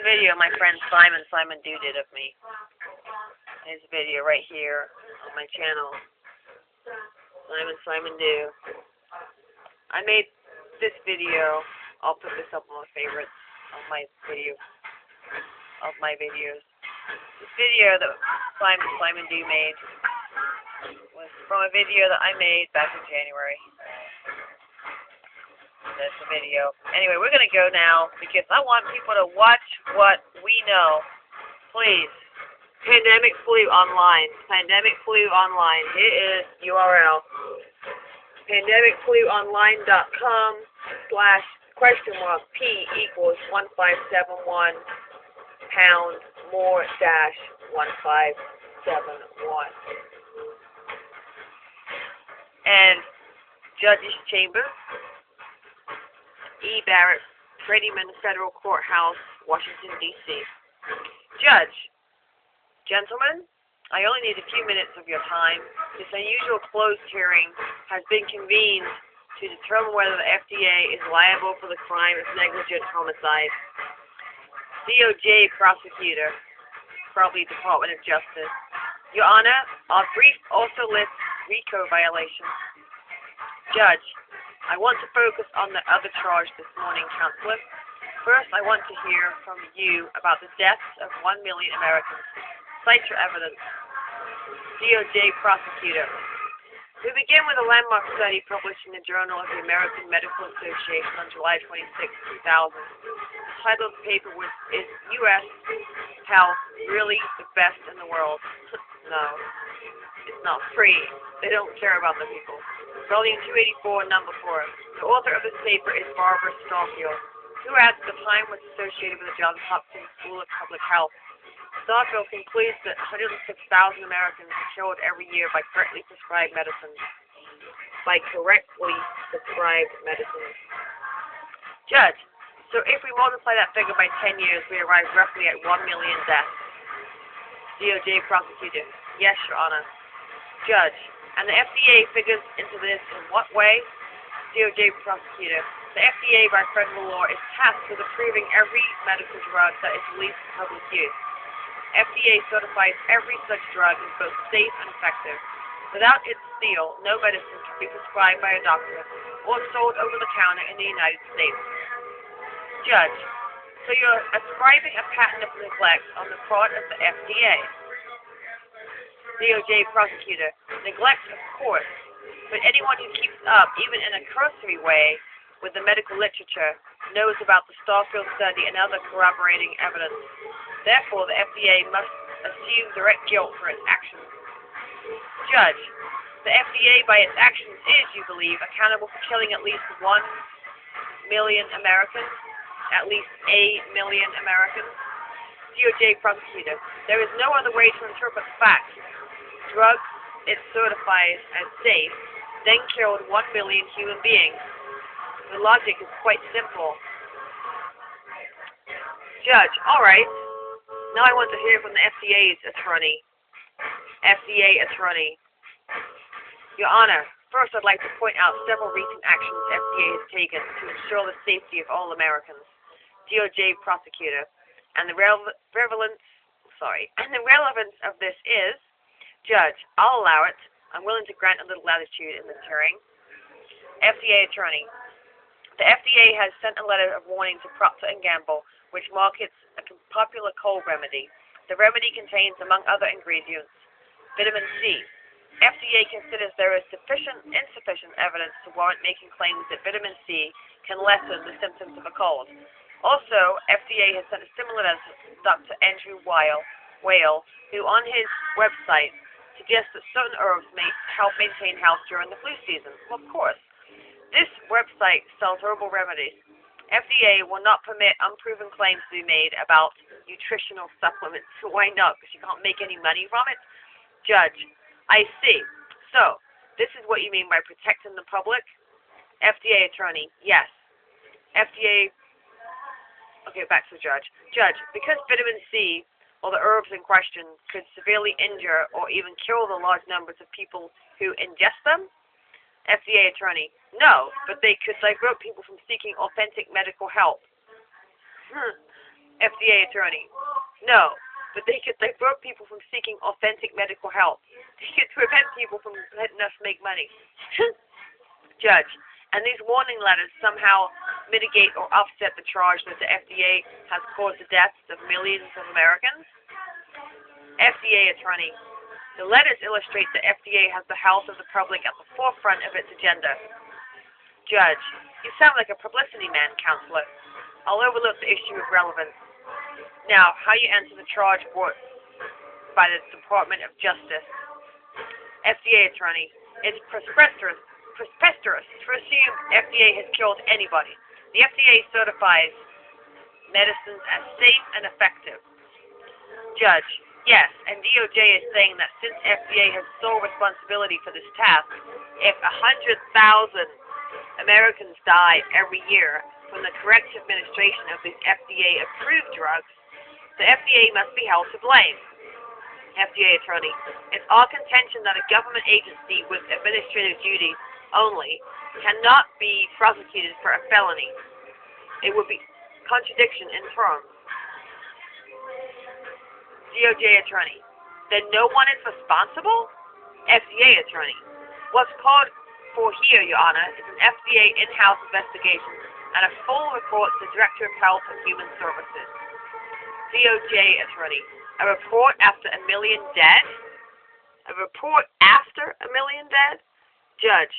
video my friend Simon Do did of me. His video right here on my channel. Simon Do. I made this video. I'll put this up on my favorites of my videos. This video that Simon Do made was from a video that I made back in January. That's the video. Anyway, we're going to go now because I want people to watch what we know. Please. Pandemic Flu Online. Pandemic Flu Online. Here is URL. pandemicfluonline.com/P equals 1571 pound more dash 1571. And Judge's Chamber, E. Barrett, Freddieman Federal Courthouse, Washington, D.C. Judge, gentlemen, I only need a few minutes of your time. This unusual closed hearing has been convened to determine whether the FDA is liable for the crime of negligent homicide. DOJ prosecutor, probably Department of Justice. Your Honor, our brief also lists RICO violations. Judge, I want to focus on the other charge this morning, Counselor. First, I want to hear from you about the deaths of 1 million Americans. Cite your evidence. DOJ prosecutor. We begin with a landmark study published in the Journal of the American Medical Association on July 26, 2000. The title of the paper is U.S. Health Really the Best in the World? No, it's not free. They don't care about the people. Volume 284, number 4. The author of this paper is Barbara Starfield, who at the time was associated with the Johns Hopkins School of Public Health. Starfield concludes that 106,000 Americans are killed every year by correctly prescribed medicines. Judge, so if we multiply that figure by 10 years, we arrive roughly at 1 million deaths. DOJ prosecutor. Yes, Your Honor. Judge, and the FDA figures into this in what way? DOJ prosecutor. The FDA, by federal law, is tasked with approving every medical drug that is released for public use. FDA certifies every such drug as both safe and effective. Without its seal, no medicine can be prescribed by a doctor or sold over the counter in the United States. Judge, so you're ascribing a patent of neglect on the part of the FDA. DOJ prosecutor. Neglect, of course, but anyone who keeps up, even in a cursory way, with the medical literature knows about the Starfield study and other corroborating evidence. Therefore, the FDA must assume direct guilt for its actions. Judge, the FDA, by its actions, is, you believe, accountable for killing at least 1 million Americans? At least a million Americans? DOJ prosecutor. There is no other way to interpret the facts. Drugs it certifies as safe, then killed 1 billion human beings. The logic is quite simple. Judge, all right. Now I want to hear from the FDA's attorney. FDA attorney. Your Honor, first I'd like to point out several recent actions FDA has taken to ensure the safety of all Americans. DOJ prosecutor. And the relevance of this is, Judge, I'll allow it. I'm willing to grant a little latitude in this hearing. FDA attorney. The FDA has sent a letter of warning to Procter & Gamble, which markets a popular cold remedy. The remedy contains, among other ingredients, vitamin C. FDA considers there is insufficient evidence to warrant making claims that vitamin C can lessen the symptoms of a cold. Also, FDA has sent a similar letter to Dr. Andrew Whale, who on his website suggests that certain herbs may help maintain health during the flu season. Well, of course. This website sells herbal remedies. FDA will not permit unproven claims to be made about nutritional supplements. Why not? Because you can't make any money from it? Judge, I see. So, this is what you mean by protecting the public? FDA attorney, yes. FDA, okay, back to the judge. Judge, because vitamin C or the herbs in question could severely injure or even kill the large numbers of people who ingest them? FDA attorney, no, but they could divert people from seeking authentic medical help. FDA attorney. No, but they could divert people from seeking authentic medical help. They could prevent people from letting us make money. Judge, and these warning letters somehow mitigate or offset the charge that the FDA has caused the deaths of millions of Americans? FDA attorney. The letters illustrate that FDA has the health of the public at the forefront of its agenda. Judge, you sound like a publicity man, counselor. I'll overlook the issue of relevance. Now, how you answer the charge brought by the Department of Justice. FDA attorney. It's preposterous to assume FDA has killed anybody. The FDA certifies medicines as safe and effective. Judge, yes, and DOJ is saying that since FDA has sole responsibility for this task, if 100,000 Americans die every year from the correct administration of these FDA-approved drugs, the FDA must be held to blame. FDA attorney, it's our contention that a government agency with administrative duties only cannot be prosecuted for a felony. It would be contradiction in terms. DOJ attorney, then no one is responsible? FDA attorney, what's called for here, Your Honor, is an FDA in-house investigation and a full report to the Director of Health and Human Services. DOJ attorney, a report after a million dead? A report after a million dead? Judge,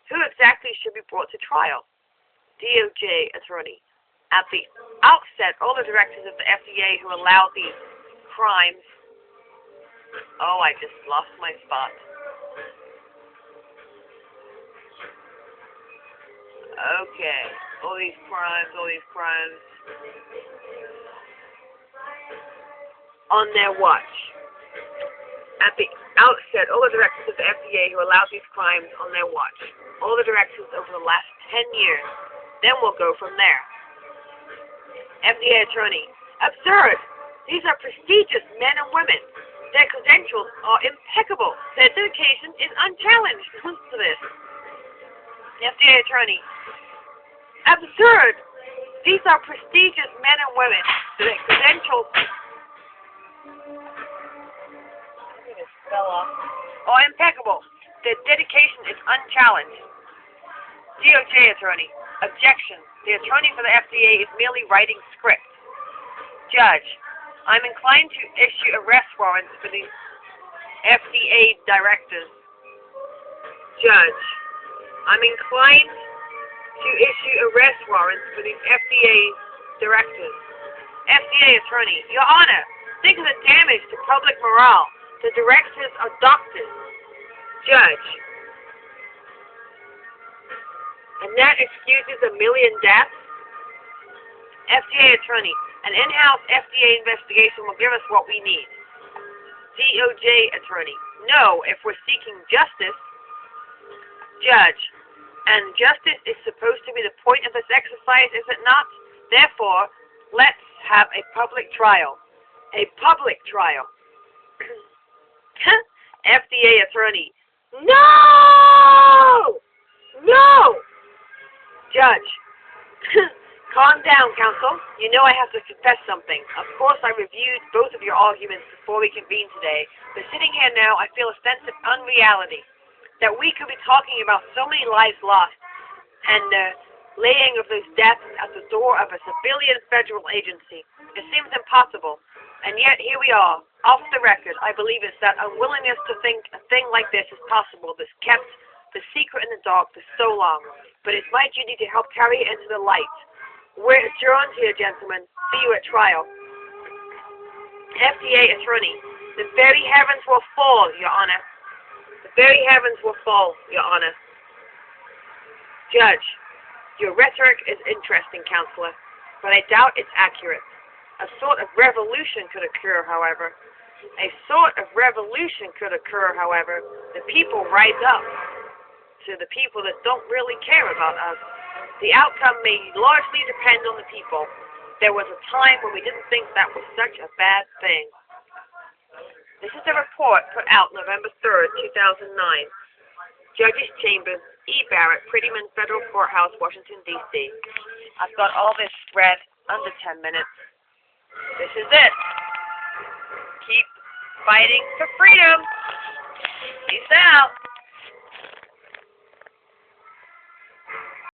who exactly should be brought to trial? DOJ attorney, at the outset, all the directors of the FDA who allowed these crimes. Oh, I just lost my spot. Okay, all these crimes. On their watch. At the outset, all the directors of the FDA who allowed these crimes on their watch. All the directors over the last 10 years. Then we'll go from there. FDA attorney. Absurd! These are prestigious men and women. Their credentials are impeccable. Their dedication is unchallenged. Listen to this. FDA attorney. Absurd! These are prestigious men and women. Their credentials are impeccable. Their dedication is unchallenged. DOJ attorney. Objection. The attorney for the FDA is merely writing script. Judge, I'm inclined to issue arrest warrants for these FDA directors. Judge, I'm inclined to issue arrest warrants for these FDA directors. FDA attorney, Your Honor, think of the damage to public morale. The directors are doctors. Judge, and that excuses a million deaths? FDA attorney, an in-house FDA investigation will give us what we need. DOJ attorney, no, if we're seeking justice. Judge, and justice is supposed to be the point of this exercise, is it not? Therefore, let's have a public trial. A public trial. FDA attorney, no! No! Judge, calm down, counsel. You know I have to confess something. Of course, I reviewed both of your arguments before we convened today, but sitting here now, I feel a sense of unreality. That we could be talking about so many lives lost, and the laying of those deaths at the door of a civilian federal agency. It seems impossible, and yet here we are. Off the record, I believe it's that unwillingness to think a thing like this is possible that's kept the secret in the dark for so long. But it's my duty to help carry it into the light. We're adjourned here, gentlemen. See you at trial. FDA attorney, the very heavens will fall, Your Honor. The very heavens will fall, Your Honor. Judge, your rhetoric is interesting, counselor, but I doubt it's accurate. A sort of revolution could occur, however. The people rise up to the people that don't really care about us. The outcome may largely depend on the people. There was a time when we didn't think that was such a bad thing. This is a report put out November 3rd, 2009. Judge's Chambers, E. Barrett, Prettyman Federal Courthouse, Washington, D.C. I've got all this spread under 10 minutes. This is it. Keep fighting for freedom. Peace out.